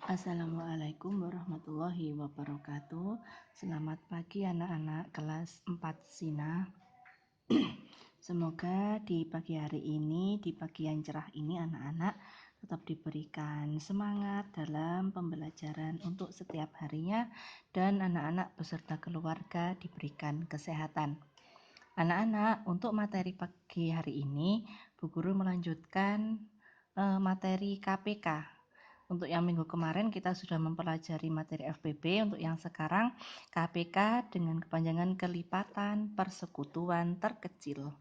Assalamualaikum warahmatullahi wabarakatuh. Selamat pagi anak-anak kelas 4 Sina. Semoga di pagi hari ini, di pagi yang cerah ini anak-anak tetap diberikan semangat dalam pembelajaran untuk setiap harinya dan anak-anak beserta keluarga diberikan kesehatan. Anak-anak, untuk materi pagi hari ini, Bu Guru melanjutkan materi KPK. Untuk yang minggu kemarin kita sudah mempelajari materi FPB, untuk yang sekarang KPK dengan kepanjangan kelipatan persekutuan terkecil.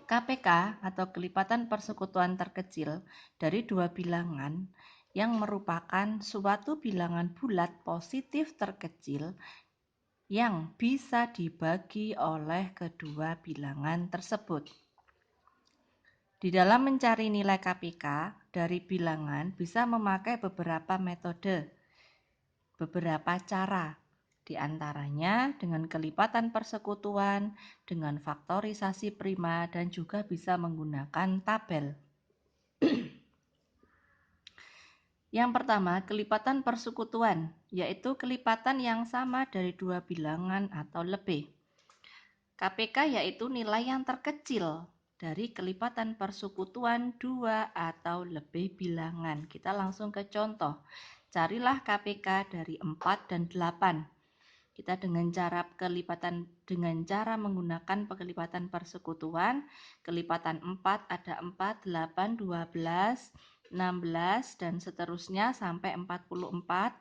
KPK atau kelipatan persekutuan terkecil dari dua bilangan yang merupakan suatu bilangan bulat positif terkecil yang bisa dibagi oleh kedua bilangan tersebut. Di dalam mencari nilai KPK dari bilangan bisa memakai beberapa metode, beberapa cara. Di antaranya dengan kelipatan persekutuan, dengan faktorisasi prima, dan juga bisa menggunakan tabel. Yang pertama, kelipatan persekutuan, yaitu kelipatan yang sama dari dua bilangan atau lebih. KPK yaitu nilai yang terkecil dari kelipatan persekutuan dua atau lebih bilangan. Kita langsung ke contoh. Carilah KPK dari 4 dan 8. Kita dengan cara menggunakan kelipatan persekutuan, kelipatan 4 ada 4, 8, 12, 16 dan seterusnya sampai 44.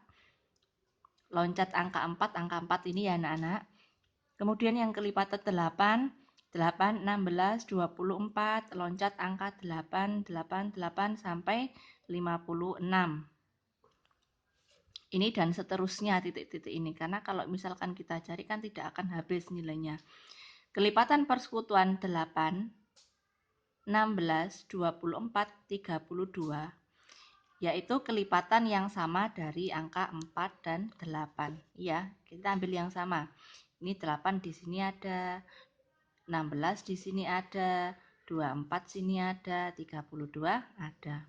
Loncat angka 4 ini ya anak-anak. Kemudian yang kelipatan 8, 8, 16, 24, loncat angka 8, 8, 8 sampai 56. Ini dan seterusnya titik-titik ini, karena kalau misalkan kita cari kan tidak akan habis nilainya. Kelipatan persekutuan 8, 16, 24, 32, yaitu kelipatan yang sama dari angka 4 dan 8. Ya, kita ambil yang sama. Ini 8 di sini ada, 16 di sini ada, 24 sini ada, 32 ada.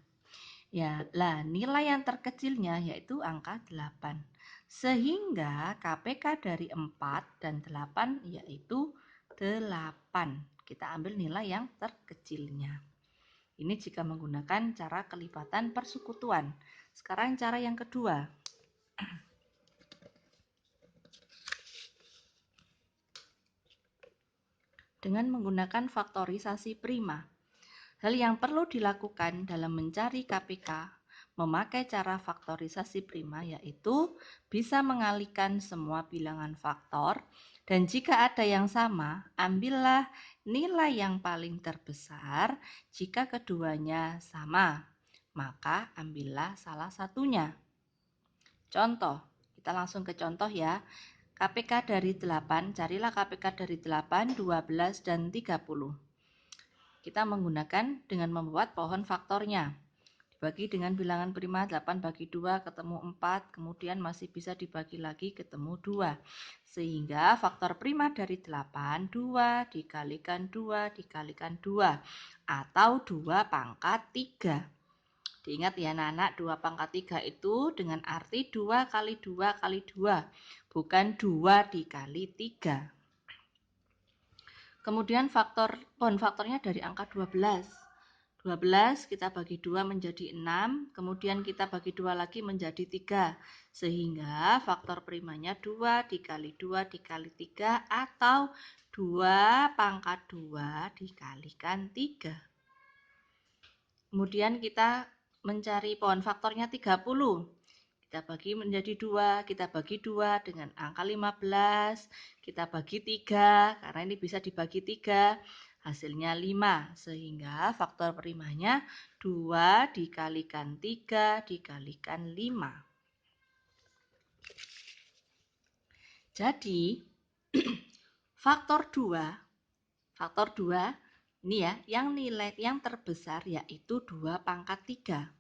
Ya, lah nilai yang terkecilnya yaitu angka 8. Sehingga KPK dari 4 dan 8 yaitu 8. Kita ambil nilai yang terkecilnya. Ini jika menggunakan cara kelipatan persekutuan. Sekarang cara yang kedua. Dengan menggunakan faktorisasi prima. Hal yang perlu dilakukan dalam mencari KPK memakai cara faktorisasi prima yaitu bisa mengalihkan semua bilangan faktor dan jika ada yang sama, ambillah nilai yang paling terbesar. Jika keduanya sama, maka ambillah salah satunya. Contoh, kita langsung ke contoh ya. KPK dari 8, carilah KPK dari 8, 12, dan 30. Kita menggunakan dengan membuat pohon faktornya. Dibagi dengan bilangan prima 8 bagi 2 ketemu 4, kemudian masih bisa dibagi lagi ketemu 2. Sehingga faktor prima dari 8, 2 dikalikan 2 dikalikan 2 atau 2 pangkat 3. Diingat ya anak-anak, 2 pangkat 3 itu dengan arti 2 kali 2 kali 2, bukan 2 dikali 3. Kemudian pohon faktornya dari angka 12. 12 kita bagi 2 menjadi 6, kemudian kita bagi 2 lagi menjadi 3. Sehingga faktor primanya 2 dikali 2 dikali 3 atau 2 pangkat 2 dikalikan 3. Kemudian kita mencari pohon faktornya 30. Kita bagi menjadi 2, kita bagi 2 dengan angka 15, kita bagi 3, karena ini bisa dibagi 3, hasilnya 5, sehingga faktor primanya 2 dikalikan 3 dikalikan 5. Jadi, faktor 2 ini ya, yang nilai yang terbesar yaitu 2 pangkat 3.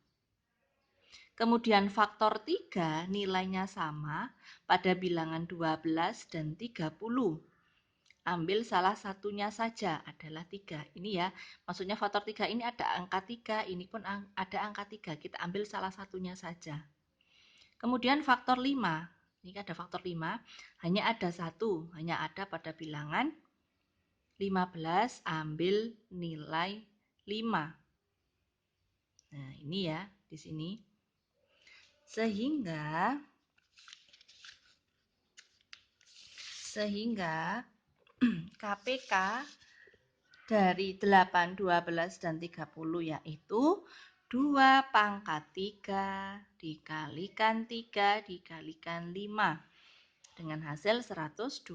Kemudian faktor 3 nilainya sama pada bilangan 12 dan 30. ambil salah satunya saja adalah 3. Ini ya, maksudnya faktor 3 ini ada angka 3, ini pun ada angka 3. Kita ambil salah satunya saja. Kemudian faktor 5. Ini ada faktor 5, hanya ada 1, hanya ada pada bilangan 15, ambil nilai 5. Nah, ini ya, di sini. Sehingga KPK dari 8, 12, dan 30 yaitu 2 pangkat 3 dikalikan 3 dikalikan 5 dengan hasil 120.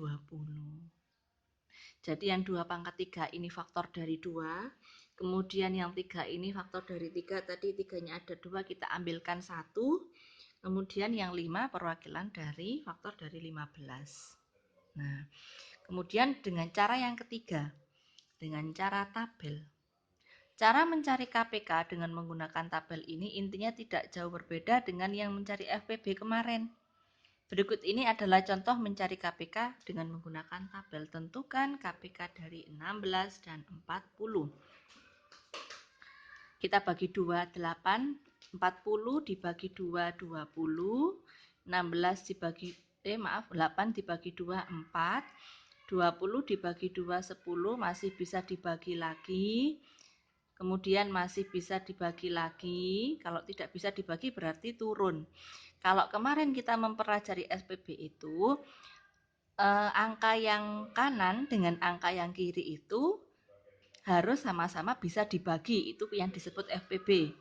Jadi yang 2 pangkat 3 ini faktor dari 2, kemudian yang 3 ini faktor dari 3, tadi 3-nya ada 2, kita ambilkan 1, kemudian yang 5 perwakilan dari faktor dari 15. Nah, kemudian dengan cara yang ketiga, dengan cara tabel. Cara mencari KPK dengan menggunakan tabel ini intinya tidak jauh berbeda dengan yang mencari FPB kemarin. Berikut ini adalah contoh mencari KPK dengan menggunakan tabel. Tentukan KPK dari 16 dan 40. Kita bagi 2, 8, 40 dibagi 2, 20, 16 dibagi 8 dibagi 2, 4, 20 dibagi 2, 10, masih bisa dibagi lagi. Kemudian masih bisa dibagi lagi, kalau tidak bisa dibagi berarti turun. Kalau kemarin kita mempelajari SPB itu, angka yang kanan dengan angka yang kiri itu harus sama-sama bisa dibagi, itu yang disebut FPB.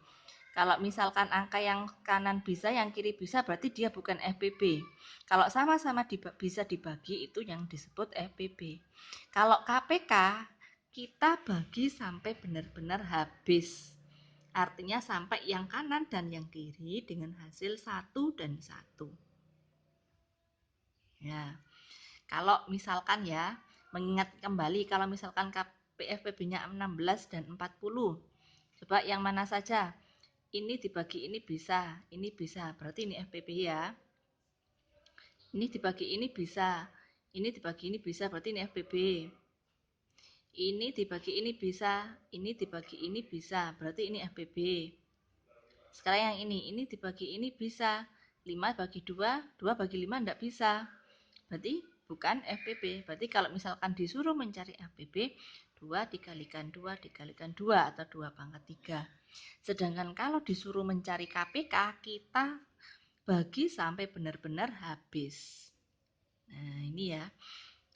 Kalau misalkan angka yang kanan bisa, yang kiri bisa, berarti dia bukan FPB. Kalau sama-sama bisa dibagi, itu yang disebut FPB. Kalau KPK, kita bagi sampai benar-benar habis. Artinya sampai yang kanan dan yang kiri dengan hasil 1 dan 1. Ya, kalau misalkan ya, mengingat kembali kalau misalkan PFPB-nya 16 dan 40. Coba yang mana saja? Ini dibagi ini bisa, berarti ini FPB ya. Ini dibagi ini bisa, ini dibagi ini bisa, berarti ini FPB. Ini dibagi ini bisa, ini dibagi ini bisa, berarti ini FPB. Sekarang yang ini dibagi ini bisa, 5 bagi 2, 2 bagi 5 enggak bisa. Berarti bukan FPB. Berarti kalau misalkan disuruh mencari FPB, 2 dikalikan 2 dikalikan 2 atau 2 pangkat 3. Sedangkan kalau disuruh mencari KPK, kita bagi sampai benar-benar habis. Nah, ini ya.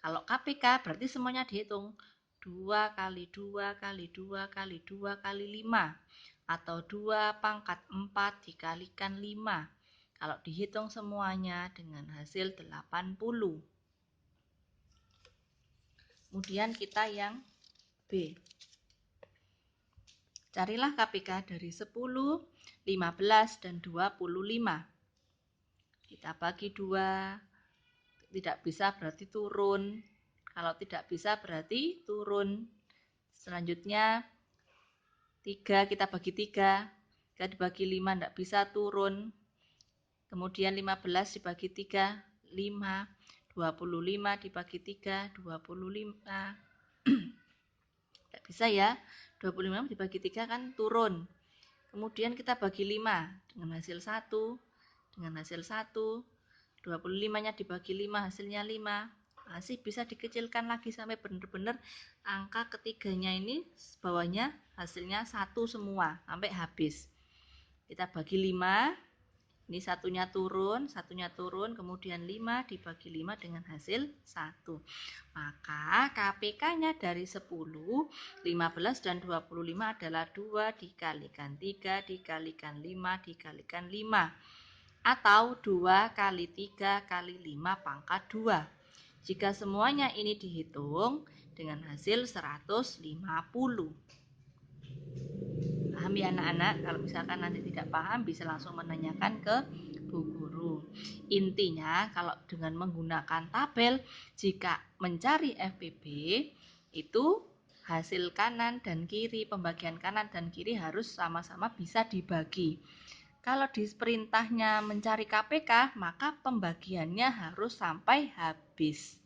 Kalau KPK berarti semuanya dihitung. 2 kali 2 kali 2 kali 2 kali 5. Atau 2 pangkat 4 dikalikan 5. Kalau dihitung semuanya dengan hasil 80. Kemudian kita yang B. Carilah KPK dari 10, 15, dan 25. Kita bagi 2. Tidak bisa berarti turun. Kalau tidak bisa berarti turun. Selanjutnya 3 kita bagi 3. 3 dibagi 5 tidak bisa turun. Kemudian 15 dibagi 3, 5. 25 dibagi 3, 25. Tidak bisa ya. 25 dibagi 3 kan turun. Kemudian kita bagi 5 dengan hasil 1. Dengan hasil 1. 25-nya dibagi 5, hasilnya 5. Masih bisa dikecilkan lagi sampai benar-benar angka ketiganya ini bawahnya hasilnya 1 semua sampai habis. Kita bagi 5, ini satunya turun, kemudian 5 dibagi 5 dengan hasil 1. Maka KPK-nya dari 10, 15, dan 25 adalah 2 dikalikan 3 dikalikan 5 dikalikan 5. Atau 2 kali 3 kali 5 pangkat 2. Jika semuanya ini dihitung dengan hasil 150. Paham ya anak-anak? Kalau misalkan nanti tidak paham bisa langsung menanyakan ke Bu Guru. Intinya kalau dengan menggunakan tabel, jika mencari FPB itu hasil kanan dan kiri, pembagian kanan dan kiri harus sama-sama bisa dibagi. Kalau di perintahnya mencari KPK, maka pembagiannya harus sampai habis.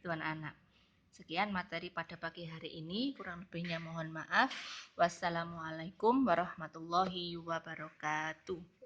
Tuan anak. Sekian materi pada pagi hari ini, kurang lebihnya mohon maaf. Wassalamualaikum warahmatullahi wabarakatuh.